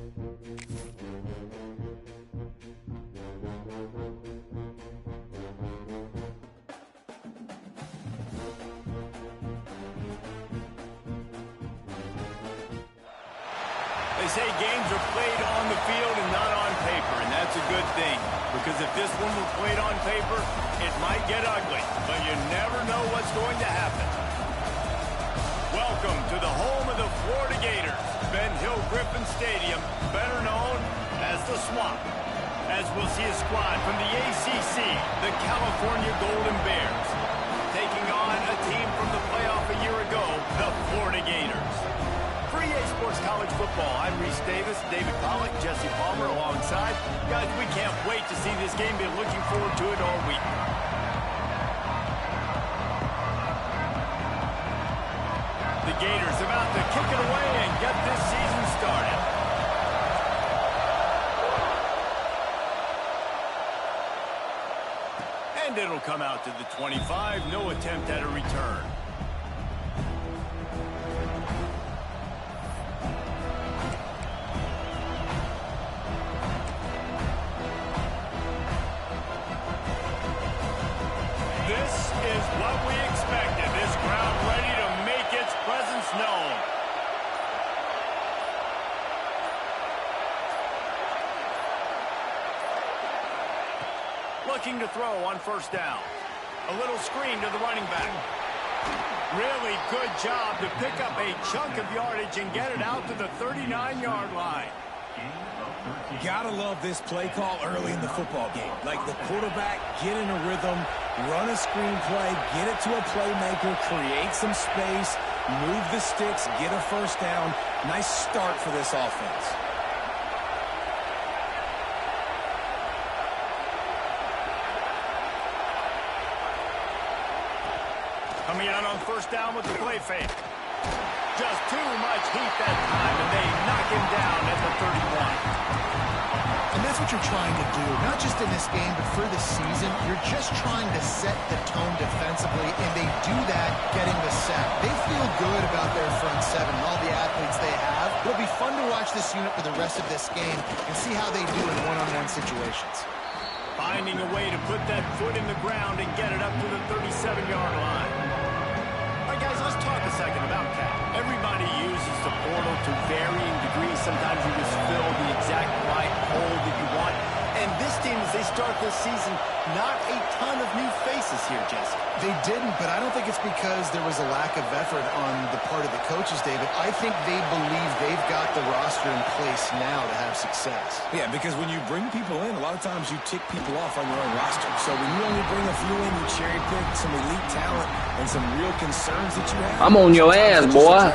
They say games are played on the field and not on paper, and that's a good thing. Because if this one were played on paper, it might get ugly, but you never know what's going to happen. Welcome to the home of the Florida Gators, Ben Hill Griffin Stadium, better known as the Swamp. As we'll see a squad from the ACC, the California Golden Bears, taking on a team from the playoff a year ago, the Florida Gators. For EA Sports College Football, I'm Reese Davis, David Pollack, Jesse Palmer alongside. Guys, we can't wait to see this game. Been looking forward to it all week. The Gators about to kick it away and get this season started. And it'll come out to the 25. No attempt at a return. This is what we expected. This crowd ready to make its presence known. Looking to throw on first down. A little screen to the running back. Really good job to pick up a chunk of yardage and get it out to the 39-yard line. Gotta love this play call early in the football game. Like the quarterback, get in a rhythm, run a screen play, get it to a playmaker, create some space, move the sticks, get a first down. Nice start for this offense. Coming out on first down with the play fake. Just too much heat that time, and they knock him down at the 31. And that's what you're trying to do, not just in this game, but for the season. You're just trying to set the tone defensively, and they do that getting the sack. They feel good about their front seven and all the athletes they have. It'll be fun to watch this unit for the rest of this game and see how they do in one-on-one situations. Finding a way to put that foot in the ground and get it up to the 37-yard line. All right, guys, let's talk a second about Cap. Everybody uses the portal to varying degrees. Sometimes you just fill the exact right hole that you want. And this team, as they start this season, not a ton of new faces here, Jesse. They didn't, but I don't think it's because there was a lack of effort on the part of the coaches, David. I think they believe they've got the roster in place now to have success. Yeah, because when you bring people in, a lot of times you tick people off on your own roster. So when you only bring a few in, you cherry pick some elite talent and some real concerns that you have. I'm on your ass, boy.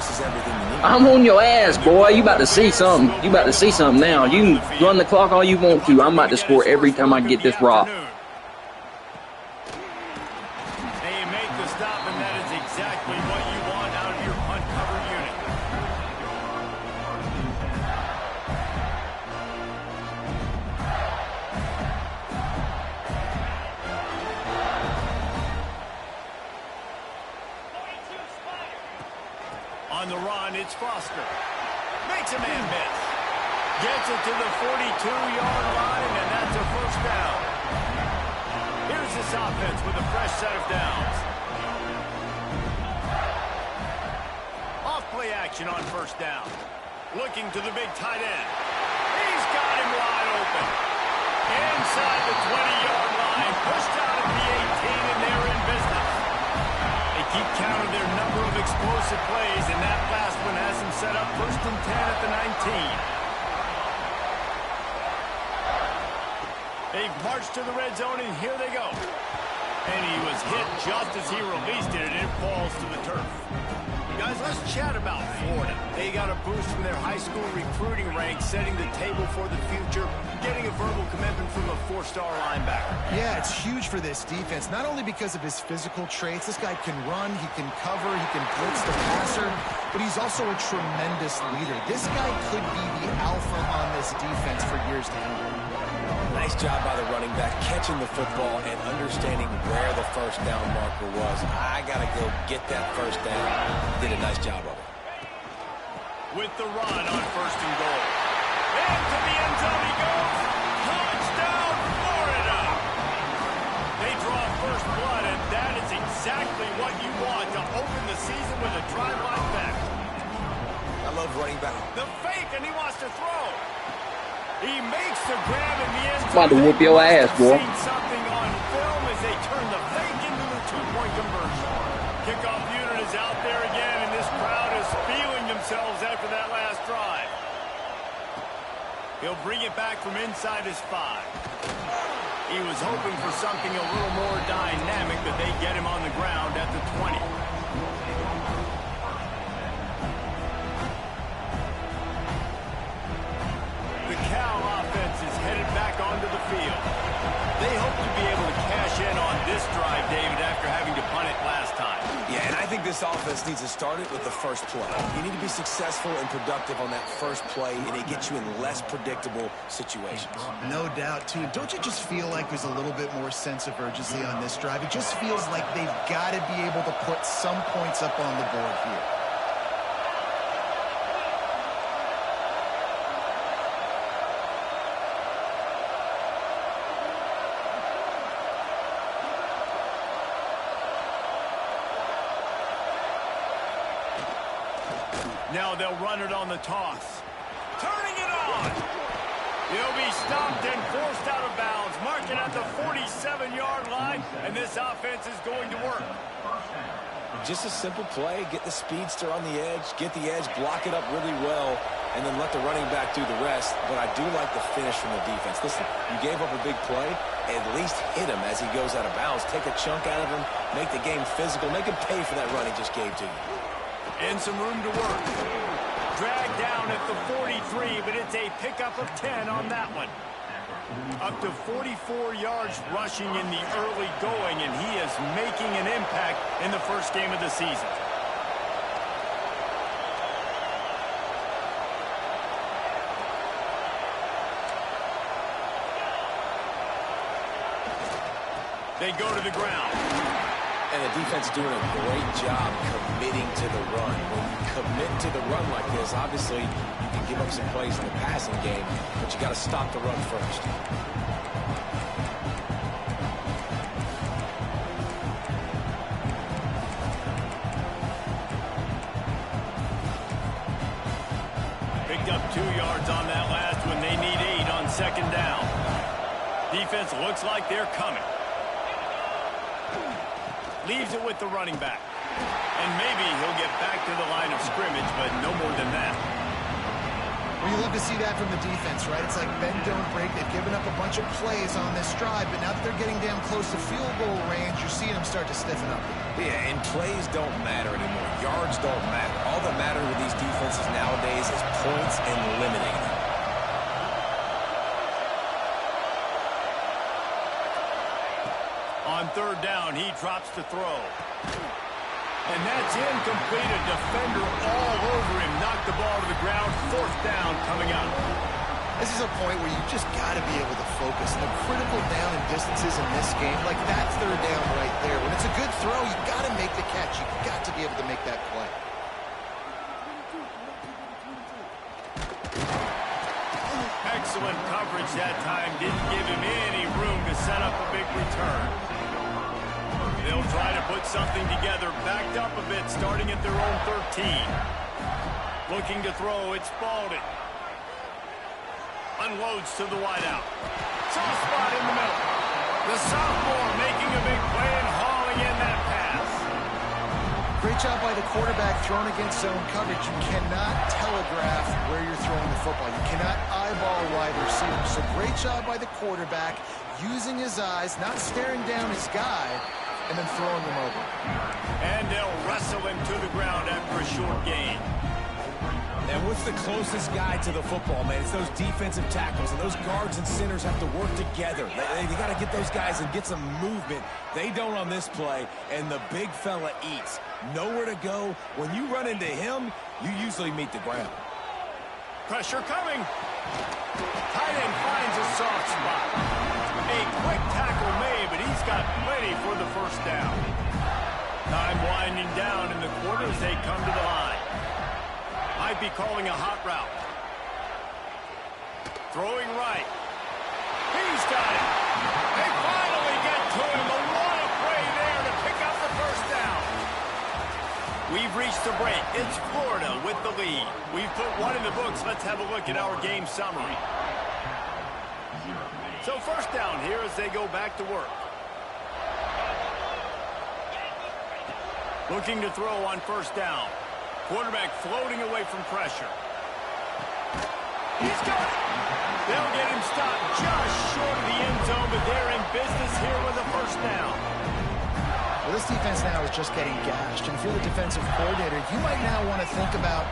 I'm on your ass, boy. You about to see something. You about to see something now. You can run the clock all you want to. I'm about to score every time I get this rock. They make the stop, and that is exactly what you want out of your punt cover unit. On the run, it's Foster. Makes a man miss. Gets it to the 42-yard line, and that's a first down. Here's this offense with a fresh set of downs. Off-play action on first down. Looking to the big tight end. He's got him wide open. Inside the 20-yard line, pushed out at the 18, and they're in business. They keep count of their number of explosive plays, and that last one has them set up first and 10 at the 19. They've marched to the red zone, and here they go. And he was hit just as he released it, and it falls to the turf. Guys, let's chat about Florida. They got a boost from their high school recruiting ranks, setting the table for the future, getting a verbal commitment from a four-star linebacker. Yeah, it's huge for this defense, not only because of his physical traits. This guy can run, he can cover, he can blitz the passer, but he's also a tremendous leader. This guy could be the alpha on this defense for years to come. Nice job by the running back, catching the football and understanding where the first down marker was. I got to go get that first down. Did a nice job of it. With the run on first and goal. Into the end zone he goes. Touchdown, Florida. They draw first blood, and that is exactly what you want to open the season with a drive like that. I love running back. The fake, and he wants to throw. He makes the grab in the end zone. About to whoop your ass, boy. Seen something on film as they turn the fake into the two-point conversion. Kickoff unit is out there again, and this crowd is feeling themselves after that last drive. He'll bring it back from inside his 5. He was hoping for something a little more dynamic, but they get him on the ground at the 20. The Cal offense is headed back onto the field. They hope to be able to cash in on this drive, David, after having to punt it last time. Yeah, and I think this offense needs to start it with the first play. You need to be successful and productive on that first play, and it gets you in less predictable situations. No doubt, too. Don't you just feel like there's a little bit more sense of urgency on this drive? It just feels like they've got to be able to put some points up on the board here. Now they'll run it on the toss. Turning it on. He'll be stopped and forced out of bounds. Marking at the 47-yard line, and this offense is going to work. Just a simple play. Get the speedster on the edge. Get the edge. Block it up really well. And then let the running back do the rest. But I do like the finish from the defense. Listen, you gave up a big play. At least hit him as he goes out of bounds. Take a chunk out of him. Make the game physical. Make him pay for that run he just gave to you. And some room to work. Dragged down at the 43, but it's a pickup of 10 on that one. Up to 44 yards rushing in the early going, and he is making an impact in the first game of the season. They go to the ground. And the defense doing a great job committing to the run. When you commit to the run like this, obviously you can give up some plays in the passing game, but you got to stop the run first. Picked up 2 yards on that last one. They need 8 on second down. Defense looks like they're coming. Leaves it with the running back. And maybe he'll get back to the line of scrimmage, but no more than that. Well, you love to see that from the defense, right? It's like bend, don't break. They've given up a bunch of plays on this drive, but now that they're getting down close to field goal range, you're seeing them start to stiffen up. Yeah, and plays don't matter anymore. Yards don't matter. All that matters with these defenses nowadays is points and limiting them. On third down, he drops to throw. And that's incomplete. A defender all over him. Knocked the ball to the ground. Fourth down coming up. This is a point where you just got to be able to focus. The critical down and distances in this game, like that third down right there. When it's a good throw, you got to make the catch. You've got to be able to make that play. Excellent coverage that time. Didn't give him any room to set up a big return. They'll try to put something together. Backed up a bit, starting at their own 13. Looking to throw, it's Spalding. Unloads to the wideout. Soft spot in the middle. The sophomore making a big play and hauling in that pass. Great job by the quarterback thrown against zone coverage. You cannot telegraph where you're throwing the football. You cannot eyeball a wide receiver. So great job by the quarterback using his eyes, not staring down his guy, and then throwing him over. And they'll wrestle him to the ground after a short gain. And what's the closest guy to the football, man? It's those defensive tackles, and those guards and centers have to work together. They got to get those guys and get some movement. They don't on this play, and the big fella eats. Nowhere to go. When you run into him, you usually meet the ground. Pressure coming. Tight end finds a soft spot. A quick tackle made, but he's got plenty for the first down. Time winding down in the quarter as they come to the line. Might be calling a hot route. Throwing right. He's got it. They finally get to him. A lot of play there to pick up the first down. We've reached the break. It's Florida with the lead. We've put one in the books. Let's have a look at our game summary. So first down here as they go back to work. Looking to throw on first down. Quarterback floating away from pressure. He's got it. They'll get him stopped just short of the end zone, but they're in business here with a first down. Well, this defense now is just getting gashed. And if you're the defensive coordinator, you might now want to think about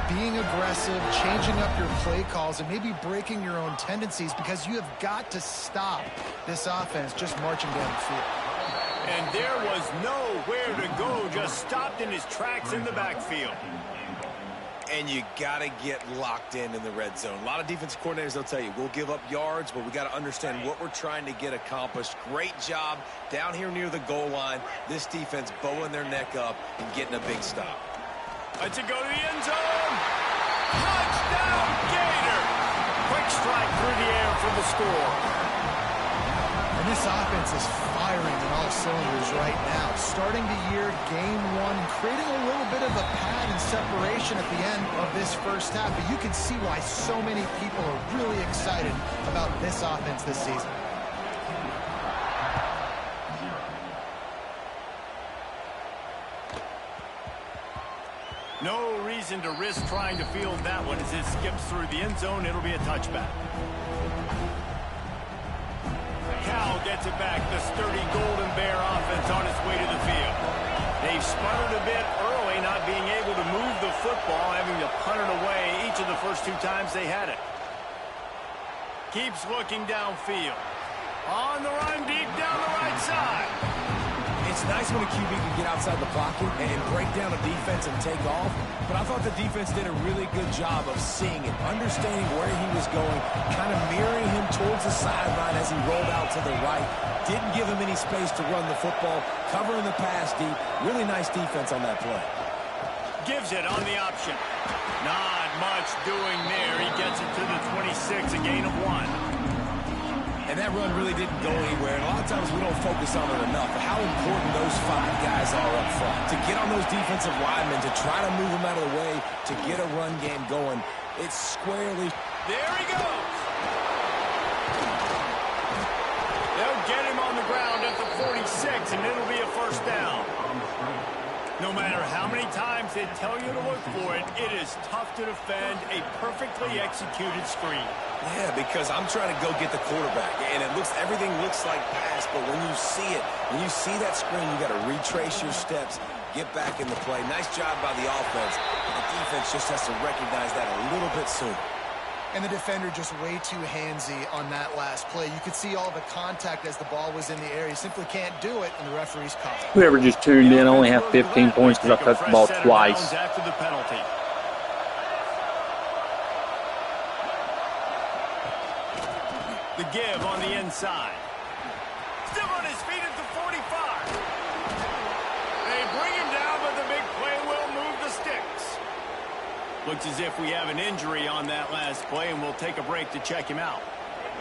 being aggressive, changing up your play calls, and maybe breaking your own tendencies, because you have got to stop this offense just marching down the field. And there was nowhere to go, just stopped in his tracks in the backfield. And you got to get locked in the red zone. A lot of defensive coordinators, they'll tell you, we'll give up yards, but we got to understand what we're trying to get accomplished. Great job down here near the goal line. This defense bowing their neck up and getting a big stop. Let's it go to the end zone. Touchdown, Gator. Quick strike through the air for the score. And this offense is firing on all cylinders right now. Starting the year, game one, creating a little bit of a pad and separation at the end of this first half. But you can see why so many people are really excited about this offense this season. No reason to risk trying to field that one as it skips through the end zone. It'll be a touchback. Cal gets it back. The sturdy Golden Bear offense on its way to the field. They've sputtered a bit early, not being able to move the football, having to punt it away each of the first two times they had it. Keeps looking downfield. On the run, deep down the right side. It's nice when a QB can get outside the pocket and break down a defense and take off, but I thought the defense did a really good job of seeing it, understanding where he was going, kind of mirroring him towards the sideline as he rolled out to the right. Didn't give him any space to run the football, covering the pass deep. Really nice defense on that play. Gives it on the option. Not much doing there. He gets it to the 26, a gain of 1. And that run really didn't go anywhere. And a lot of times we don't focus on it enough, but how important those 5 guys are up front. To get on those defensive linemen, to try to move them out of the way, to get a run game going. It's squarely. There he goes. They'll get him on the ground at the 46, and it'll be a first down. No matter how many times they tell you to look for it, it is tough to defend a perfectly executed screen. Yeah, because I'm trying to go get the quarterback, and everything looks like pass, but when you see it, when you see that screen, you got to retrace your steps, get back in the play. Nice job by the offense, but the defense just has to recognize that a little bit sooner. And the defender just way too handsy on that last play. You could see all the contact as the ball was in the air. He simply can't do it, and the referee's caught. Whoever just tuned in only have 15 points because I touched the ball twice. After the penalty. The give on the inside. Still on his feet at the 45. They bring him down, but the big play will move the sticks. Looks as if we have an injury on that last play, and we'll take a break to check him out.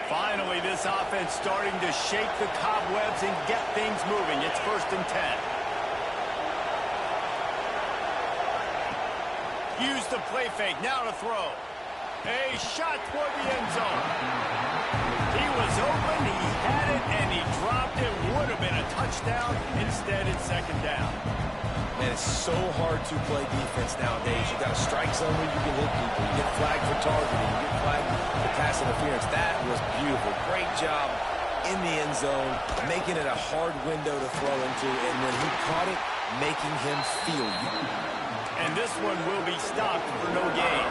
Finally, this offense starting to shake the cobwebs and get things moving. It's 1st and 10. Use the play fake. Now to throw. A shot toward the end zone. He was open, he had it, and he dropped it. Would have been a touchdown. Instead, it's 2nd down. Man, it's so hard to play defense nowadays. You got a strike zone where you can hit people. You get flagged for targeting. You get flagged for pass interference. That was beautiful. Great job in the end zone, making it a hard window to throw into. And when he caught it, making him feel you. And this one will be stopped for no gain.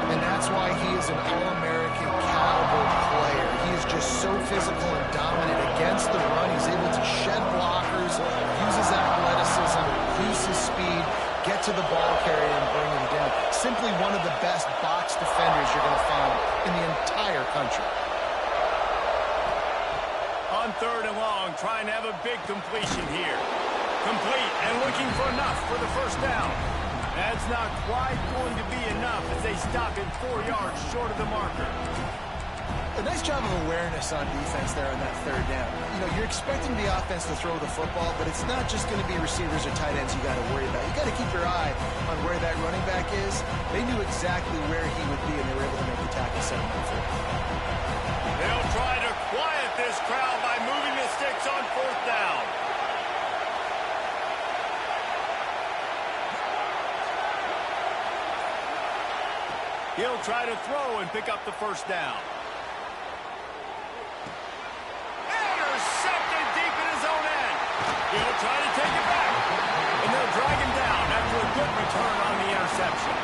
And that's why he is an All-American caliber player. He is just so physical and dominant against the run. He's able to shed blockers, use his athleticism, use his speed, get to the ball carrier and bring him down. Simply one of the best box defenders you're going to find in the entire country. On 3rd and long, trying to have a big completion here. Complete and looking for enough for the first down. That's not quite going to be enough as they stop him 4 yards short of the marker. A nice job of awareness on defense there on that third down. You know, you're expecting the offense to throw the football, but it's not just going to be receivers or tight ends you got to worry about. You got to keep your eye on where that running back is. They knew exactly where he would be, and they were able to make the tackle 7 on 4. They'll try to quiet this crowd by moving the sticks on 4th down. He'll try to throw and pick up the 1st down. Intercepted deep in his own end. He'll try to take it back. And they'll drag him down after a good return on the interception.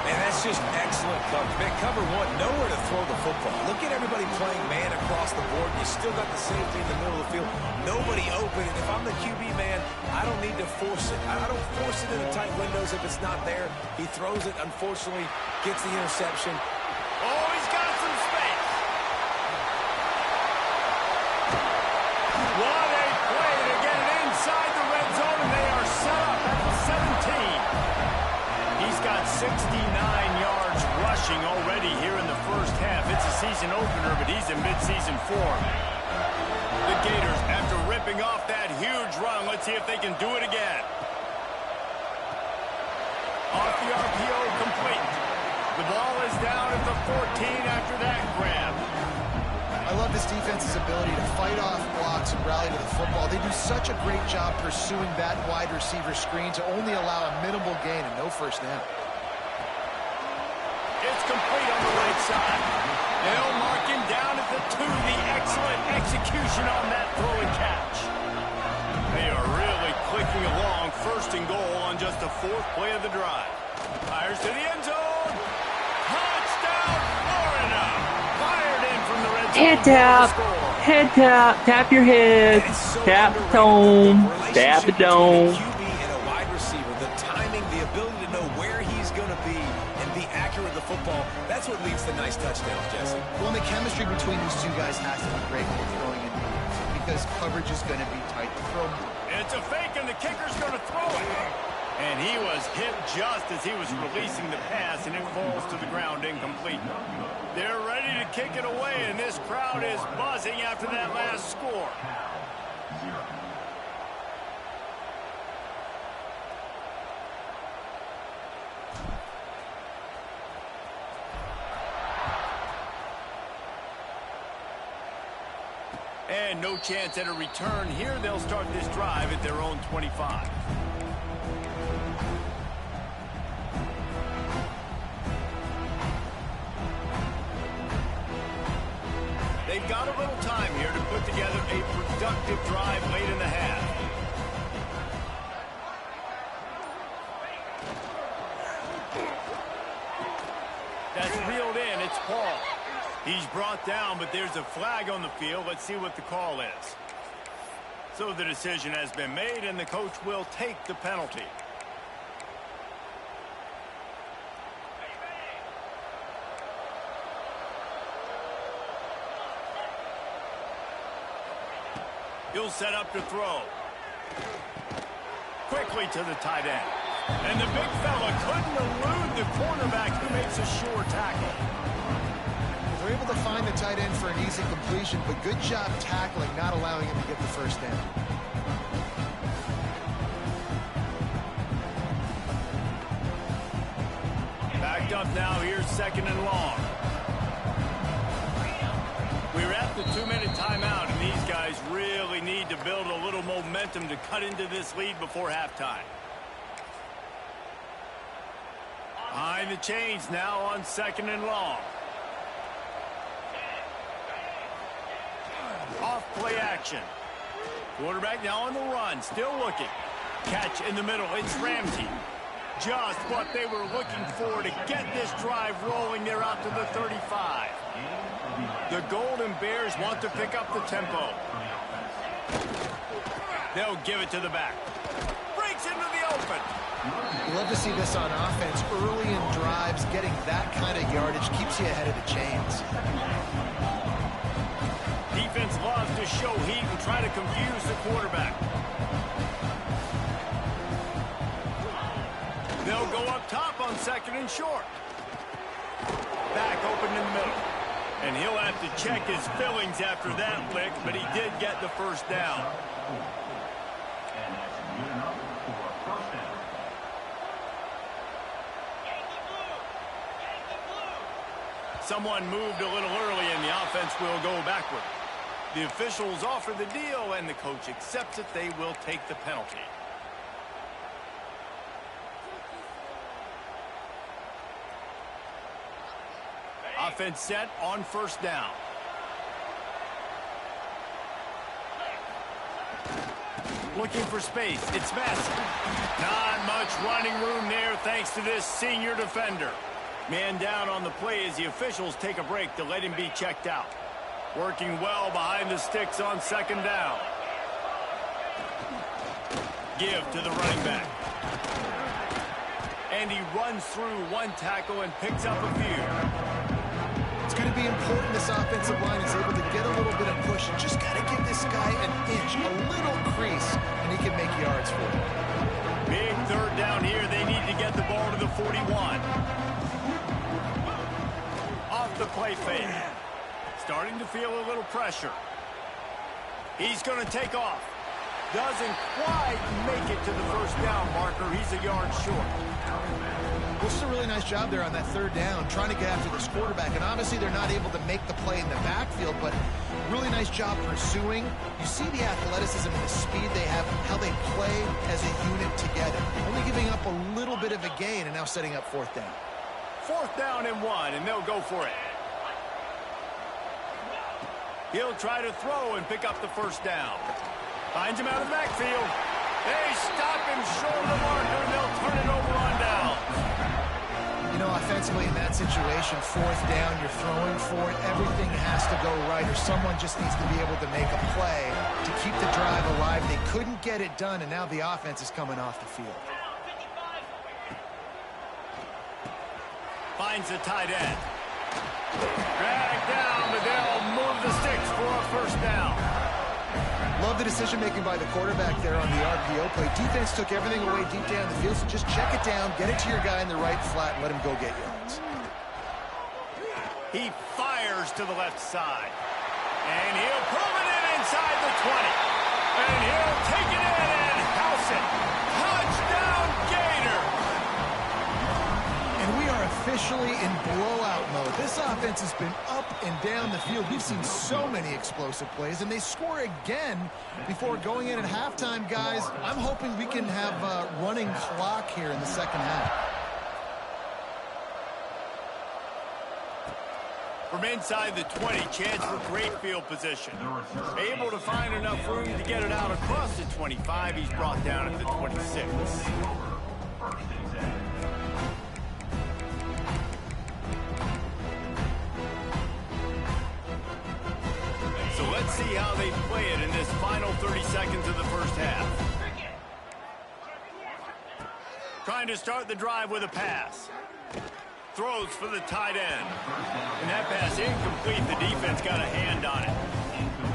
And that's just excellent coverage. Man, cover 1, nowhere to throw the football. Look at everybody playing man across the board. You still got the safety in the middle of the field. Nobody open. And if I'm the QB, man, I don't need to force it. I don't force it into tight windows if it's not there. He throws it, unfortunately, gets the interception. Oh, he's got some space. What a play to get it inside the red zone, and they are set up at the 17. He's got 69 yards rushing already here in the first half. It's a season opener, but he's in midseason form. The Gators, after ripping off that huge run, let's see if they can do it again. Off the RPO, complete. The ball is down at the 14 after that grab. I love this defense's ability to fight off blocks and rally to the football. They do such a great job pursuing that wide receiver screen to only allow a minimal gain and no 1st down. It's complete on the right side. They'll mark him down at the 2. The excellent execution on that throw and catch. They are really clicking along. 1st and goal on just the 4th play of the drive. Fires to the end zone. Touchdown, Florida. Fired in from the red zone. Head tap. Head tap. Tap your head. Tap the dome. Tap the dome. QB and a wide receiver, the timing, the ability to know where he's going to be and be accurate with the football, that's what leads to nice touchdowns, Jesse. Well, and the chemistry between these two guys has to be great when they're throwing in because coverage is going to be tight to throw. It's a fake, and the kicker's going to throw it. And he was hit just as he was releasing the pass, and it falls to the ground incomplete. They're ready to kick it away, and this crowd is buzzing after that last score. And no chance at a return here. They'll start this drive at their own 25. They've got a little time here to put together a productive drive late in the half. That's reeled in. It's Paul. He's brought down, but there's a flag on the field. Let's see what the call is. So the decision has been made, and the coach will take the penalty. He'll set up to throw. Quickly to the tight end. And the big fella couldn't elude the cornerback who makes a sure tackle. They're able to find the tight end for an easy completion, but good job tackling, not allowing him to get the 1st down. Backed up now, here's 2nd and long. We're at the 2-minute timeout, and these guys really need to build a little momentum to cut into this lead before halftime. Behind the chains now on 2nd and long. Off play action. Quarterback now on the run, still looking. Catch in the middle, it's Ramsey. Just what they were looking for to get this drive rolling. They're out to the 35. The Golden Bears want to pick up the tempo. They'll give it to the back. Breaks into the open. You love to see this on offense. Early in drives, getting that kind of yardage keeps you ahead of the chains. Defense loves to show heat and try to confuse the quarterback. on 2nd and short. Back open in the middle. And he'll have to check his fillings after that lick, but he did get the first down. Someone moved a little early, and the offense will go backward. The officials offer the deal, and the coach accepts it. They will take the penalty. Offense set on 1st down. Looking for space. It's Massey. Not much running room there thanks to this senior defender. Man down on the play as the officials take a break to let him be checked out. Working well behind the sticks on 2nd down. Give to the running back. And he runs through one tackle and picks up a few. It's going to be important this offensive line is able to get a little bit of push. And just got to give this guy an inch, a little crease, and he can make yards for it. Big 3rd down here. They need to get the ball to the 41. Off the play fake. Starting to feel a little pressure. He's going to take off. Doesn't quite make it to the 1st down marker. He's a yard short. Well, this is a really nice job there on that 3rd down, trying to get after this quarterback. And obviously they're not able to make the play in the backfield, but really nice job pursuing. You see the athleticism and the speed they have, how they play as a unit together. Only giving up a little bit of a gain and now setting up 4th down. 4th down and 1, and they'll go for it. He'll try to throw and pick up the 1st down. Finds him out of the backfield. They stop him short of the marker, and they'll turn it over on down. You know, offensively in that situation, 4th down, you're throwing for it. Everything has to go right, or someone just needs to be able to make a play to keep the drive alive. They couldn't get it done, and now the offense is coming off the field. Finds the tight end. Drag down, but they'll move the sticks for a 1st down. Love the decision-making by the quarterback there on the RPO play. Defense took everything away deep down the field, so just check it down, get it to your guy in the right flat, and let him go get yards. He fires to the left side. And he'll pull it in inside the 20. And he'll take it in and house it. Touchdown, Gator! And we are officially in blowout mode. This offense has been up and down the field. We've seen so many explosive plays, and they score again before going in at halftime, guys. I'm hoping we can have a running clock here in the 2nd half. From inside the 20, chance for great field position. Able to find enough room to get it out across the 25. He's brought down at the 26. So let's see how they play it in this final 30 seconds of the 1st half. Trying to start the drive with a pass. Throws for the tight end. And that pass incomplete. The defense got a hand on it.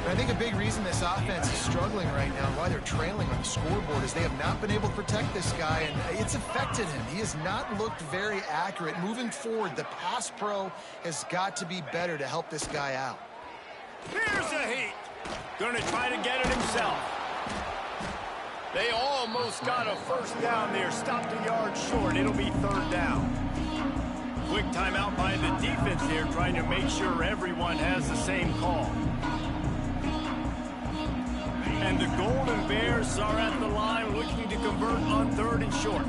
I think a big reason this offense is struggling right now, why they're trailing on the scoreboard, is they have not been able to protect this guy, and it's affected him. He has not looked very accurate. Moving forward, the pass pro has got to be better to help this guy out. Here's a heat. Gonna try to get it himself. They almost got a 1st down there. Stopped a yard short. It'll be 3rd down. Quick timeout by the defense there, trying to make sure everyone has the same call. And the Golden Bears are at the line looking to convert on 3rd and short.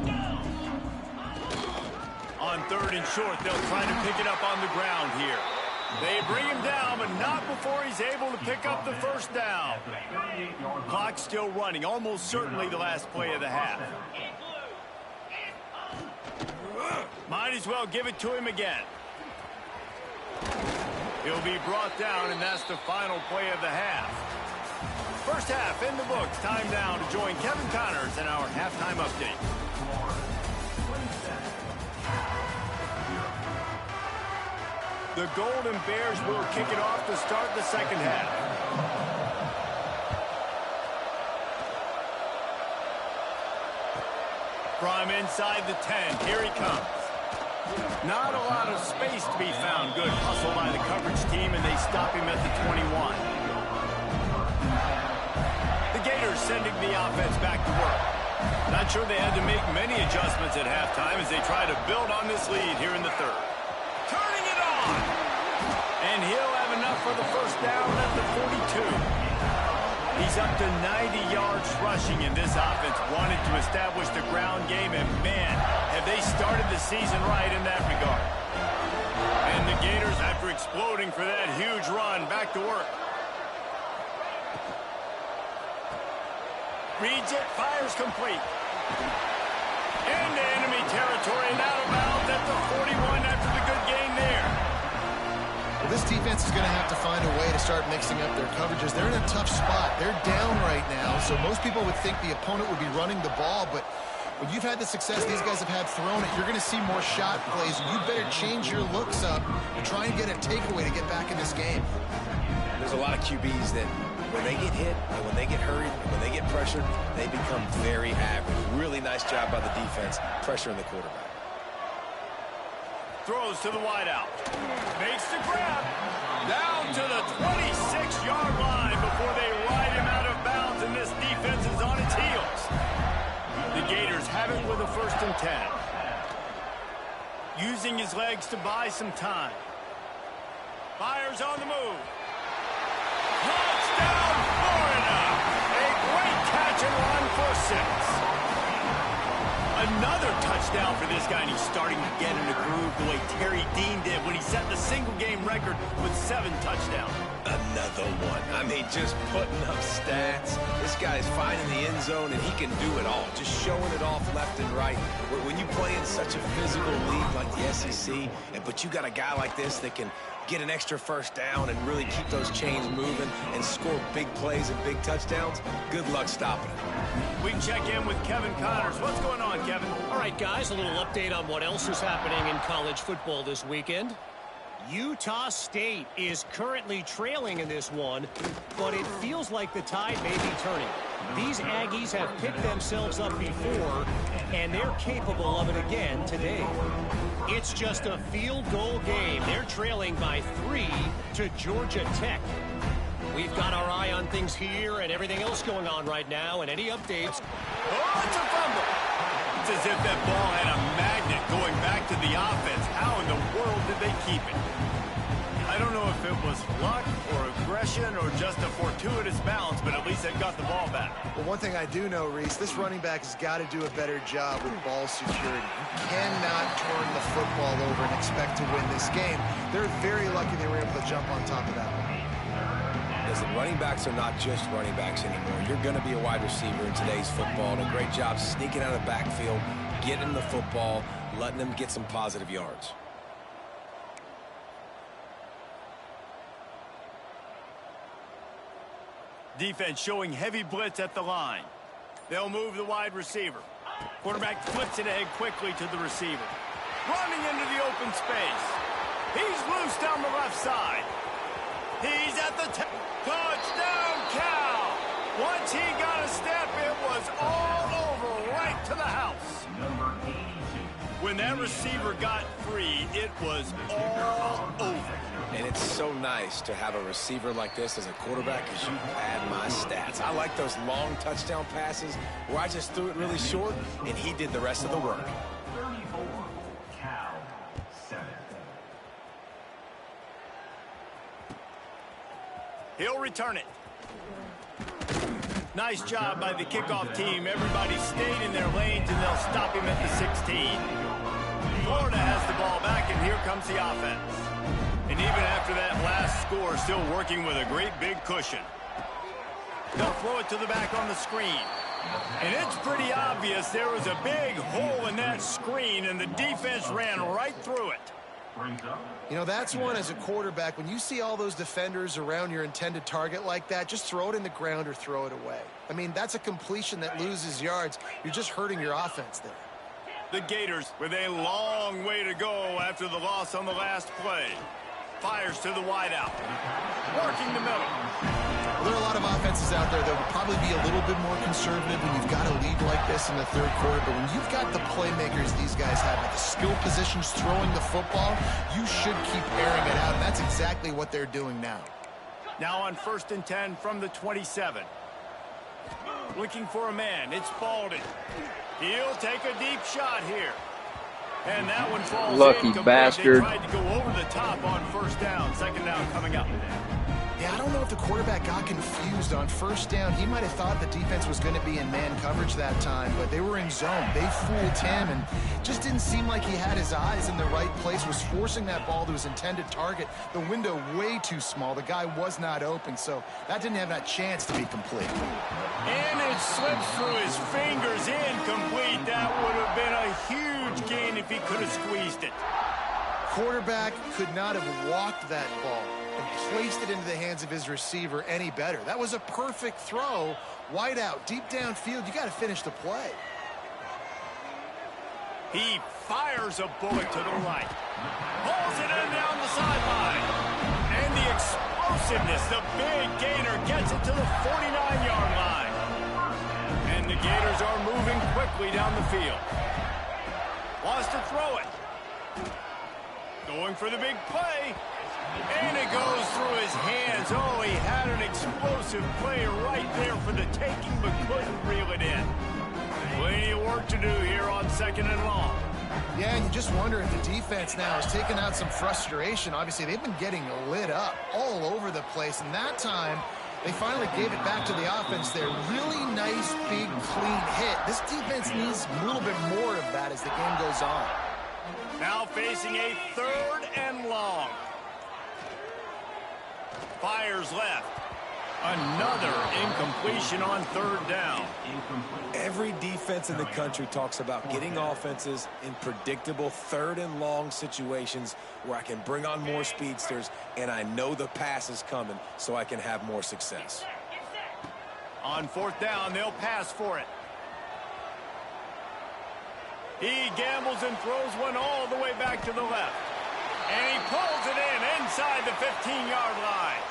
On 3rd and short, they'll try to pick it up on the ground here. They bring him down, but not before he's able to pick up the 1st down. Clock still running, almost certainly the last play of the half. Might as well give it to him again. He'll be brought down, and that's the final play of the half. 1st half in the books. Time now to join Kevin Connors in our halftime update. The Golden Bears will kick it off to start the 2nd half. From inside the 10, here he comes. Not a lot of space to be found. Good hustle by the coverage team, and they stop him at the 21. The Gators sending the offense back to work. Not sure they had to make many adjustments at halftime as they try to build on this lead here in the third. Turning it on! And he'll have enough for the first down at the 42. He's up to 90 yards rushing in this offense. Wanted to establish the ground game, and man, have they started the season right in that regard. And the Gators, after exploding for that huge run, back to work. Reads it, fires complete. Into enemy territory and out of bounds at the 41 after the good gain there. Well, this defense is going to have to find a way to start mixing up their coverages. They're in a tough spot. They're down right now, so most people would think the opponent would be running the ball, but when you've had the success these guys have had throwing it, you're going to see more shot plays. You better change your looks up and try and get a takeaway to get back in this game. There's a lot of QBs that when they get hit and when they get hurried and when they get pressured, they become very average. Really nice job by the defense pressuring the quarterback. Throws to the wideout. Makes the grab. Down to the 26-yard line before they ride him out of bounds, and this defense is on its heels. The Gators have it with a 1st and 10. Using his legs to buy some time. Fires on the move. Touchdown, Florida! A great catch and run for 6. Another touchdown for this guy, and he's starting to get in a groove the way Terry Dean did when he set the single-game record with 7 touchdowns. Another one. I mean, just putting up stats. This guy's finding the end zone, and he can do it all. Just showing it off left and right. When you play in such a physical league like the SEC, but you got a guy like this that can get an extra first down and really keep those chains moving and score big plays and big touchdowns, good luck stopping it. We can check in with Kevin Connors. What's going on, Kevin? All right, guys, a little update on what else is happening in college football this weekend. Utah State is currently trailing in this one, but it feels like the tide may be turning. These Aggies have picked themselves up before, and they're capable of it again today. It's just a field goal game. They're trailing by 3 to Georgia Tech. We've got our eye on things here and everything else going on right now, and any updates. Oh, it's a fumble. It's as if that ball had a magnet going back to the offense. How in the world did they keep it? I don't know if it was luck or aggression or just a fortuitous bounce, but at least they got the ball back. Well, one thing I do know, Reese, this running back has got to do a better job with ball security. You cannot turn the football over and expect to win this game. They're very lucky they were able to jump on top of that one. Listen, running backs are not just running backs anymore. You're going to be a wide receiver in today's football, and a great job sneaking out of the backfield, getting the football, letting them get some positive yards. Defense showing heavy blitz at the line. They'll move the wide receiver. Quarterback flips it ahead quickly to the receiver. Running into the open space. He's loose down the left side. He's at the touchdown, Cal. Once he got a step, it was all over right to the house. When that receiver got free, it was all over. And it's so nice to have a receiver like this as a quarterback because you add my stats. I like those long touchdown passes where I just threw it really short and he did the rest of the work. 34, Cal, 7. He'll return it. Nice job by the kickoff team. Everybody stayed in their lanes, and they'll stop him at the 16. Florida has the ball back, and here comes the offense. And even after that last score, still working with a great big cushion. They'll throw it to the back on the screen. And it's pretty obvious there was a big hole in that screen, and the defense ran right through it. You know, that's one as a quarterback. When you see all those defenders around your intended target like that, just throw it in the ground or throw it away. I mean, that's a completion that loses yards. You're just hurting your offense there. The Gators with a long way to go after the loss on the last play. Fires to the wideout. Working the middle. Well, there are a lot of offenses out there that would probably be a little bit more conservative when you've got a lead like this in the third quarter. But when you've got the playmakers these guys have at the skill positions throwing the football, you should keep airing it out. And that's exactly what they're doing now. Now on 1st and 10 from the 27. Looking for a man. It's Baldwin. He'll take a deep shot here. And that one falls Lucky in. bastard. They tried to go over the top on 1st down. 2nd down coming up. Yeah, I don't know if the quarterback got confused on 1st down. He might have thought the defense was going to be in man coverage that time, but they were in zone. They fooled him and just didn't seem like he had his eyes in the right place, was forcing that ball to his intended target. The window way too small. The guy was not open, so that didn't have that chance to be complete. And it slips through his fingers, incomplete. That would have been a huge gain if he could have squeezed it. Quarterback could not have walked that ball and placed it into the hands of his receiver any better. That was a perfect throw. Wide out, deep downfield. You got to finish the play. He fires a bullet to the right. Hauls it in down the sideline. And the explosiveness, the big gainer gets it to the 49-yard line. And the Gators are moving quickly down the field. Wants to throw it. Going for the big play. And it goes through his hands. Oh, he had an explosive play right there for the taking, but couldn't reel it in. Plenty of work to do here on 2nd and long. Yeah, and you just wonder if the defense now has taken out some frustration. Obviously, they've been getting lit up all over the place, and that time they finally gave it back to the offense there. Really nice, big, clean hit. This defense needs a little bit more of that as the game goes on. Now facing a 3rd and long. Fires left. Another incompletion on 3rd down. Every defense in the country talks about getting offenses in predictable 3rd and long situations where I can bring on more speedsters and I know the pass is coming so I can have more success. On 4th down, they'll pass for it. He gambles and throws one all the way back to the left. And he pulls it in inside the 15-yard line.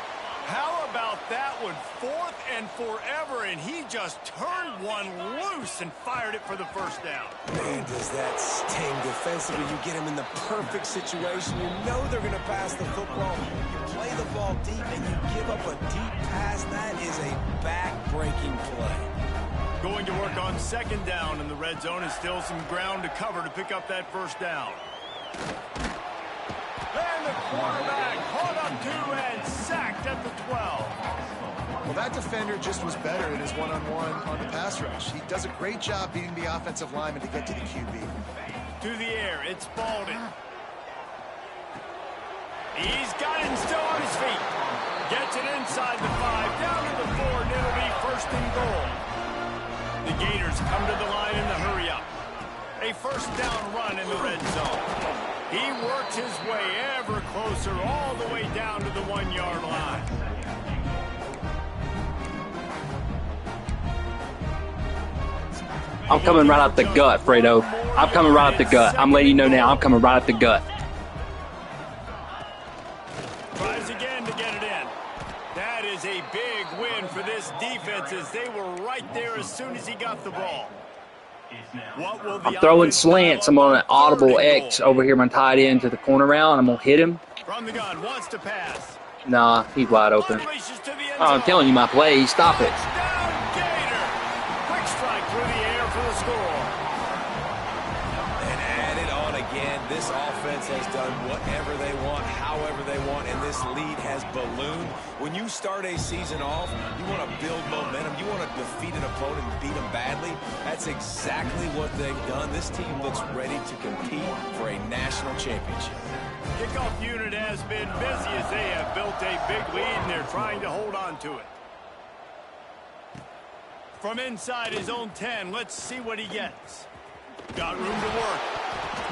How about that one? 4th and forever, and he just turned one loose and fired it for the 1st down. Man, does that sting defensively. You get him in the perfect situation. You know they're going to pass the football. You play the ball deep, and you give up a deep pass. That is a back-breaking play. Going to work on 2nd down in the red zone, and still some ground to cover to pick up that 1st down. And the quarterback caught up to and sacked at the 12. Well, that defender just was better in his one-on-one on the pass rush. He does a great job beating the offensive lineman to get to the QB. To the air, it's Baldwin. He's got it still on his feet. Gets it inside the 5, down to the 4, and it'll be 1st and goal. The Gators come to the line in the hurry up. A 1st down run in the red zone. He works his way ever closer all the way down to the 1-yard line. I'm coming right up the gut, Fredo. I'm coming right up the gut. I'm letting you know now, I'm coming right up the gut. Tries again to get it in. That is a big win for this defense as they were right there as soon as he got the ball. What will the I'm throwing slants. I'm on an audible X goal? over here, my tight end to the corner route. I'm going to hit him. From the gun, wants to pass. Nah, he's wide open. Unleashes to the end Oh, I'm zone. telling you my plays. Stop it. Touchdown, Gator. Quick strike through the air for the score. And add it on again. This offense has done whatever they want, however they want, and this lead has ballooned. When you start a season off, you want to build momentum. You want to defeat an opponent and beat them badly. That's exactly what they've done. This team looks ready to compete for a national championship. Kickoff unit has been busy as they have built a big lead, and they're trying to hold on to it. From inside his own 10, let's see what he gets. Got room to work.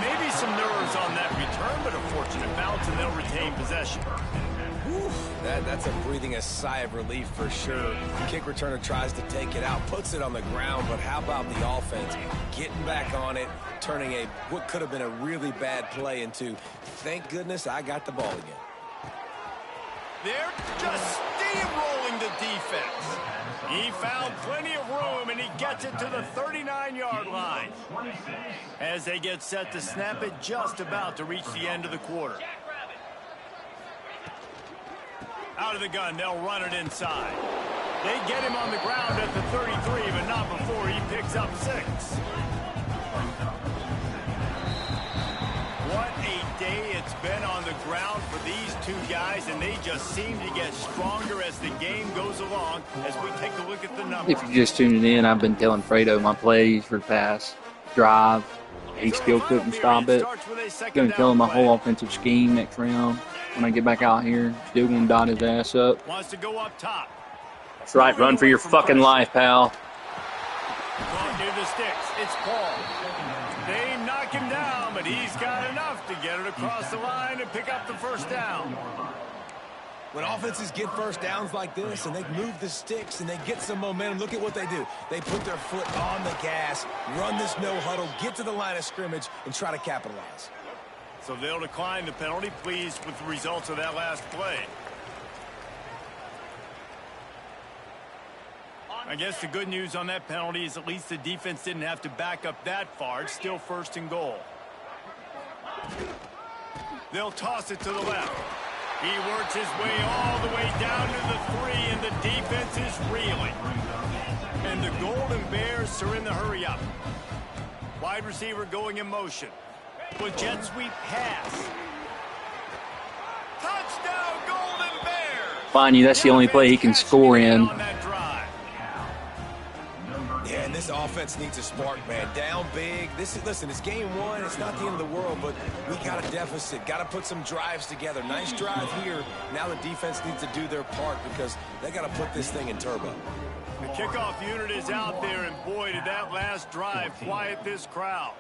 Maybe some nerves on that return, but a fortunate bounce, and they'll retain possession. Whew, that's a breathing a sigh of relief for sure. The kick returner tries to take it out, puts it on the ground, but how about the offense getting back on it, turning what could have been a really bad play into, thank goodness I got the ball again. They're just steamrolling the defense. He found plenty of room, and he gets it to the 39-yard line. As they get set to snap it, just about to reach the end of the quarter. Out of the gun, they'll run it inside. They get him on the ground at the 33, but not before he picks up 6. What a day it's been on the ground for these two guys, and they just seem to get stronger as the game goes along as we take a look at the numbers. If you're just tuning in, I've been telling Fredo my plays for the past drive. He still couldn't stop it. Going to tell him my whole offensive scheme next round. When I get back out here, still going to dot his ass up. Wants to go up top. That's right, run for your fucking life, pal. Caught near the sticks. It's Paul. They knock him down, but he's got enough to get it across the line and pick up the first down. When offenses get first downs like this and they move the sticks and they get some momentum, look at what they do. They put their foot on the gas, run this no huddle, get to the line of scrimmage, and try to capitalize. So they'll decline the penalty, pleased with the results of that last play. I guess the good news on that penalty is at least the defense didn't have to back up that far. It's still 1st and goal. They'll toss it to the left. He works his way all the way down to the 3, and the defense is reeling. And the Golden Bears are in the hurry up. Wide receiver going in motion. With jet sweep pass. Touchdown, Golden Bears! Mind you, that's the only play he can score in. Yeah, and this offense needs a spark, man. Down big. Listen, it's game 1. It's not the end of the world, but we got a deficit. Got to put some drives together. Nice drive here. Now the defense needs to do their part because they got to put this thing in turbo. The kickoff unit is out there, and boy, did that last drive quiet this crowd.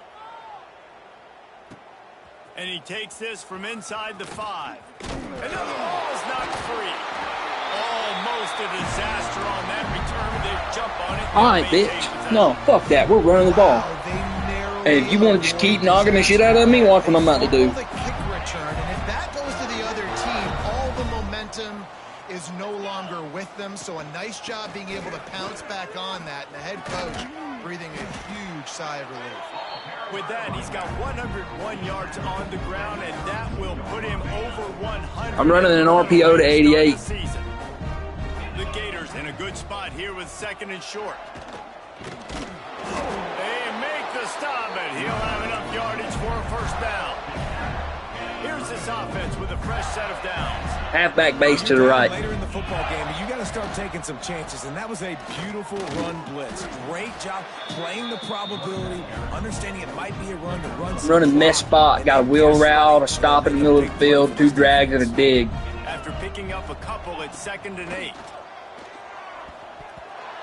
And he takes this from inside the 5. Another ball is knocked free. Almost a disaster on that return. They jump on it. All right, bitch. No, fuck that. We're running the ball. Hey, if you want to just keep knocking the shit out of me, watch what I'm about to do. The kick return, and if that goes to the other team, all the momentum is no longer with them. So a nice job being able to pounce back on that, and the head coach breathing a huge sigh of relief. With that, he's got 101 yards on the ground, and that will put him over 100. I'm running an RPO to 88. The Gators in a good spot here with 2nd and short. They make the stop, but he'll have enough yardage for a first down. Here's this offense with a fresh set of downs. Halfback base to the right. Later in the football game, but you got to start taking some chances, and that was a beautiful run blitz. Great job playing the probability, understanding it might be a run to run. Running mesh spot, got a wheel route, a stop in the middle of the field, 2 drags and a dig. After picking up a couple at 2nd and 8.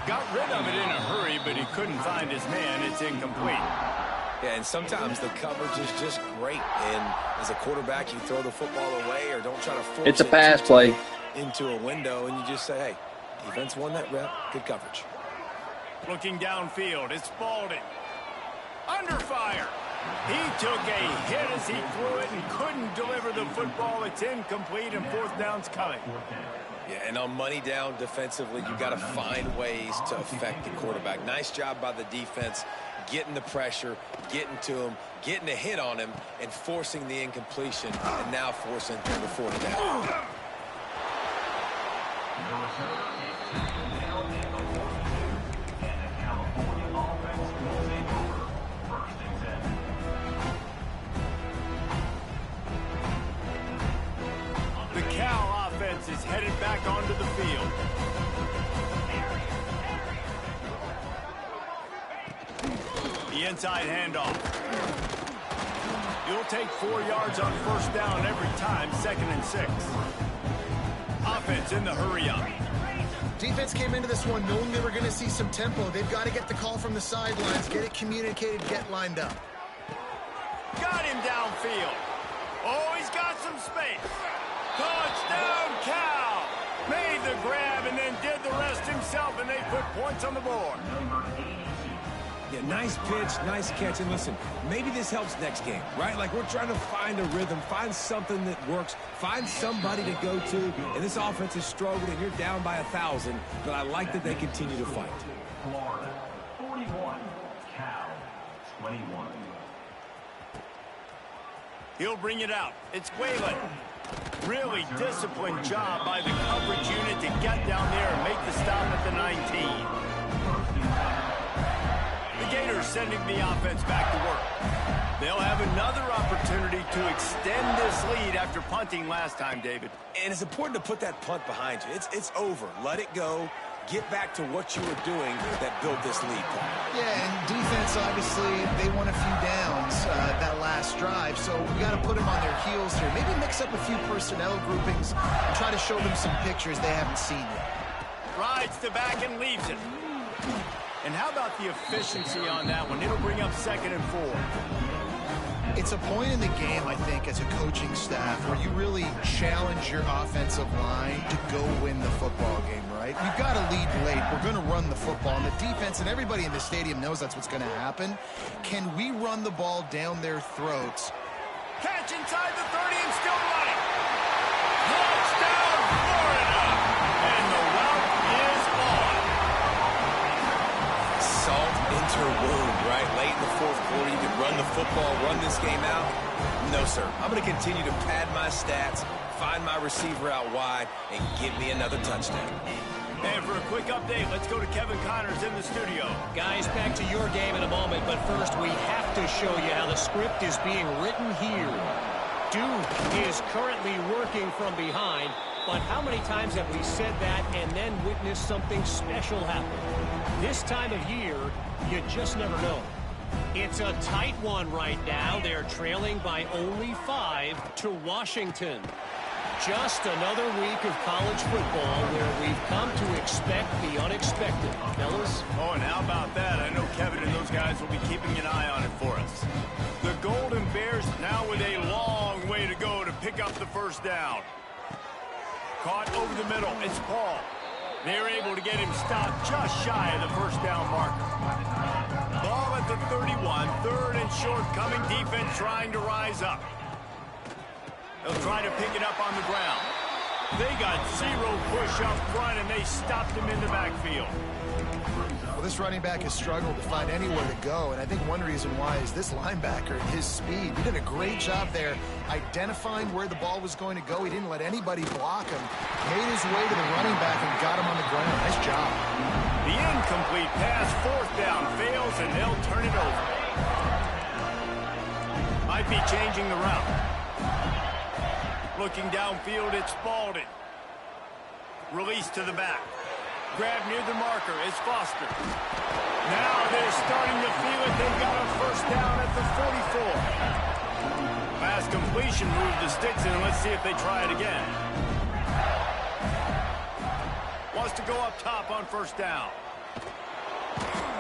Got rid of it in a hurry, but he couldn't find his man. It's incomplete. Yeah, and sometimes the coverage is just great. And as a quarterback, you throw the football away or don't try to force It's a pass play. into a window, and you just say, hey, defense won that rep. Good coverage. Looking downfield, it's Spalding. Under fire. He took a hit as he threw it and couldn't deliver the football. It's incomplete, and 4th down's coming. Yeah, and on money down defensively, you got to find ways to affect the quarterback. Nice job by the defense, getting the pressure, getting to him, getting a hit on him, and forcing the incompletion, and now forcing the 4th down. The Cal offense is headed back onto the field. The inside handoff. You'll take 4 yards on 1st down every time, 2nd and 6. Offense in the hurry up. Defense came into this one knowing they were going to see some tempo. They've got to get the call from the sidelines, get it communicated, get lined up. Got him downfield. Oh, he's got some space. Touchdown, Cal. Made the the grab and then did the rest himself, and they put points on the board. Yeah, nice pitch, nice catch. And listen, maybe this helps next game, right? Like we're trying to find a rhythm, find something that works, find somebody to go to. And this offense is struggling, and you're down by 1,000. But I like that they continue to fight. Florida 41, Cal 21. He'll bring it out. It's Whalen. Really disciplined job by the coverage unit to get down there and make the stop at the 19. The Gators sending the offense back to work. They'll have another opportunity to extend this lead after punting last time, David. And it's important to put that punt behind you. It's over. Let it go. Get back to what you were doing that built this lead. Yeah, and defense, obviously, they won a few downs that last drive, so we got to put them on their heels here. Maybe mix up a few personnel groupings and try to show them some pictures they haven't seen yet. Rides the back and leaves it. And how about the efficiency on that one? It'll bring up 2nd and 4. It's a point in the game, I think, as a coaching staff where you really challenge your offensive line to go win the football game, right? You've got to lead late. We're going to run the football. And the defense and everybody in the stadium knows that's what's going to happen. Can we run the ball down their throats? Catch inside the 30 and still running. Touchdown, Florida. And the route is on. Salt into her wound, right? Late in the 4th quarter, you can run the football, run this game out. No, sir. I'm going to continue to pad my stats, find my receiver out wide, and give me another touchdown. And for a quick update, let's go to Kevin Connors in the studio. Guys, back to your game in a moment, but first we have to show you how the script is being written here. Duke is currently working from behind, but how many times have we said that and then witnessed something special happen? This time of year, you just never know. It's a tight one right now. They're trailing by only 5 to Washington. Just another week of college football where we've come to expect the unexpected. Fellas? Oh, and how about that? I know Kevin and those guys will be keeping an eye on it for us. The Golden Bears now with a long way to go to pick up the first down. Caught over the middle. It's Paul. They're able to get him stopped just shy of the first down marker. Ball at the 31. 3rd and short coming. Defense trying to rise up. They'll try to pick it up on the ground. They got 0 push up front, and they stopped him in the backfield. Well, this running back has struggled to find anywhere to go, and I think one reason why is this linebacker and his speed. He did a great job there identifying where the ball was going to go. He didn't let anybody block him. Made his way to the running back and got him on the ground. Nice job. The incomplete pass, 4th down, fails, and they'll turn it over. Might be changing the route. Looking downfield, it's Spalding. Release to the back. Grab near the marker. It's Foster. Now they're starting to feel it. They've got a first down at the 44. Pass completion, move the sticks in. Let's see if they try it again. Wants to go up top on first down.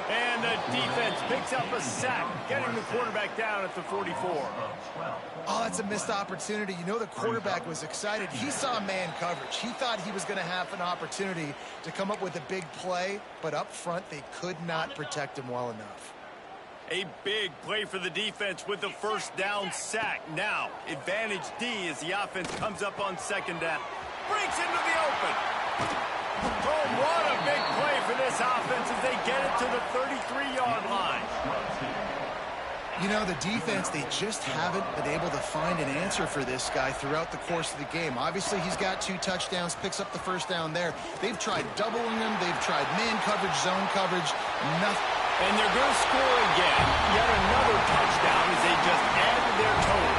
And the defense picks up a sack, getting the quarterback down at the 44. Oh, that's a missed opportunity. You know the quarterback was excited. He saw man coverage. He thought he was going to have an opportunity to come up with a big play, but up front they could not protect him well enough. A big play for the defense with the first down sack. Now, advantage D as the offense comes up on 2nd down. Breaks into the open. Oh, what a big play for this offense as they get it to the 33-yard line. You know, the defense, they just haven't been able to find an answer for this guy throughout the course of the game. Obviously, he's got 2 touchdowns, picks up the first down there. They've tried doubling him. They've tried man coverage, zone coverage, nothing. And they're going to score again. Yet another touchdown as they just added their total.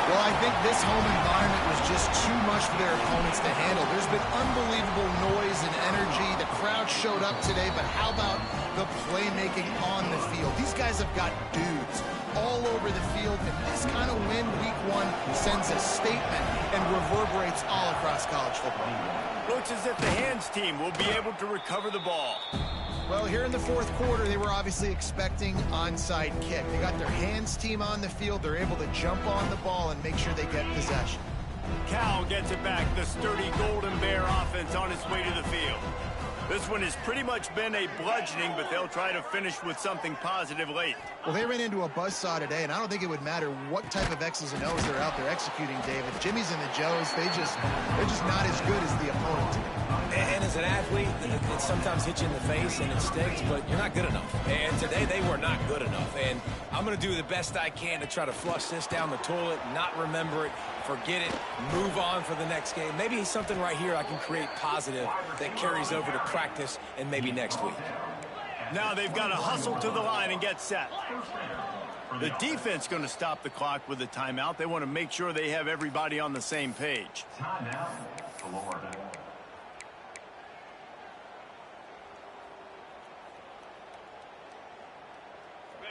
Well, I think this home environment was just too much for their opponents to handle. There's been unbelievable noise and energy. The crowd showed up today, but how about the playmaking on the field? These guys have got dudes all over the field, and this kind of win week 1 sends a statement and reverberates all across college football. Looks as if the hands team will be able to recover the ball. Well, here in the 4th quarter, they were obviously expecting onside kick. They got their hands team on the field. They're able to jump on the ball and make sure they get possession. Cal gets it back. The sturdy Golden Bear offense on its way to the field. This one has pretty much been a bludgeoning, but they'll try to finish with something positive late. Well, they ran into a buzzsaw today, and I don't think it would matter what type of X's and O's they're out there executing, David. Jimmy's and the Joes, they're just not as good as the opponent to me. And as an athlete, it sometimes hits you in the face and it stinks, but you're not good enough. And today they were not good enough. And I'm going to do the best I can to try to flush this down the toilet, not remember it, forget it, move on for the next game. Maybe something right here I can create positive that carries over to practice and maybe next week. Now they've got to hustle to the line and get set. The defense going to stop the clock with a timeout. They want to make sure they have everybody on the same page. Timeout, Florida.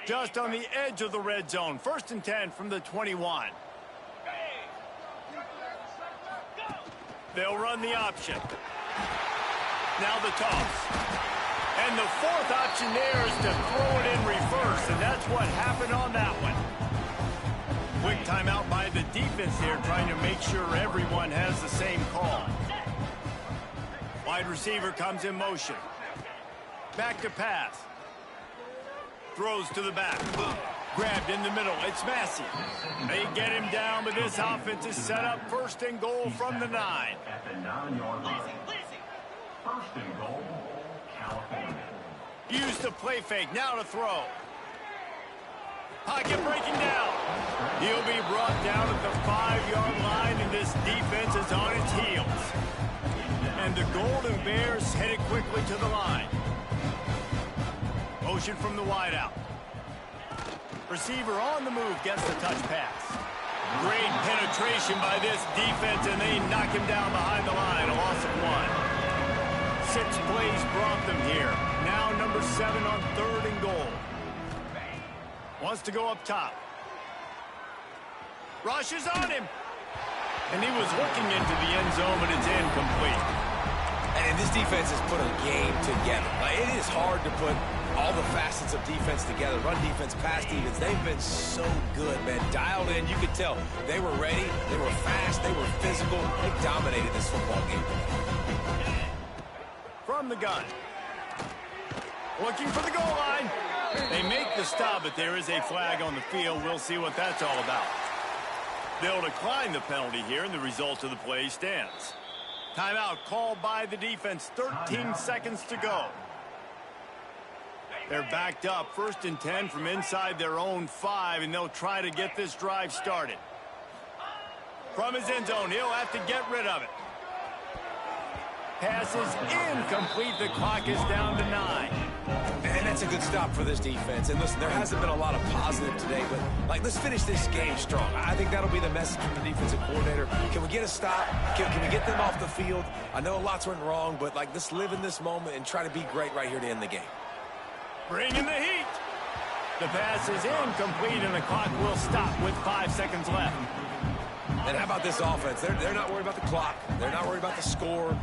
Just on the edge of the red zone. 1st and 10 from the 21. They'll run the option. Now the toss. And the 4th option there is to throw it in reverse, and that's what happened on that one. Quick timeout by the defense here, trying to make sure everyone has the same call. Wide receiver comes in motion. Back to pass. Throws to the back. Grabbed in the middle. It's Massey. They get him down, but this offense is set up 1st and goal from the 9. At the 9-yard line. 1st and goal, California. Use the play fake. Now to throw. Pocket breaking down. He'll be brought down at the 5-yard line, and this defense is on its heels. And the Golden Bears headed quickly to the line. Motion from the wideout. Receiver on the move gets the touch pass. Great penetration by this defense, and they knock him down behind the line. A loss of 1. 6 plays brought them here. Now number 7 on 3rd and goal. Wants to go up top. Rushes on him. And he was looking into the end zone, but it's incomplete. And this defense has put a game together. Like, it is hard to put all the facets of defense together. Run defense, pass defense. They've been so good, man. Dialed in. You could tell they were ready. They were fast. They were physical. They dominated this football game. From the gun. Looking for the goal line. They make the stop, but there is a flag on the field. We'll see what that's all about. They'll decline the penalty here, and the result of the play stands. Timeout called by the defense. 13 seconds to go. They're backed up. 1st and 10 from inside their own 5, and they'll try to get this drive started. From his end zone, he'll have to get rid of it. Pass is incomplete. The clock is down to 9. And that's a good stop for this defense. And listen, there hasn't been a lot of positive today, but let's finish this game strong. I think that'll be the message from the defensive coordinator. Can we get a stop? Can we get them off the field? I know lots went wrong, but let's live in this moment and try to be great right here to end the game. Bring in the heat. The pass is incomplete, and the clock will stop with 5 seconds left. And how about this offense? They're not worried about the clock. They're not worried about the score.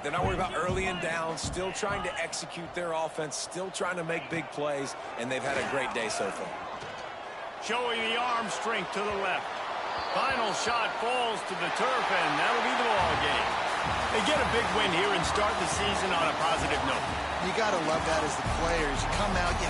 They're not worried about early and down. Still trying to execute their offense. Still trying to make big plays. And they've had a great day so far. Showing the arm strength to the left. Final shot falls to the turf, and that'll be the ball game. They get a big win here and start the season on a positive note. You got to love that as the players. You come out, you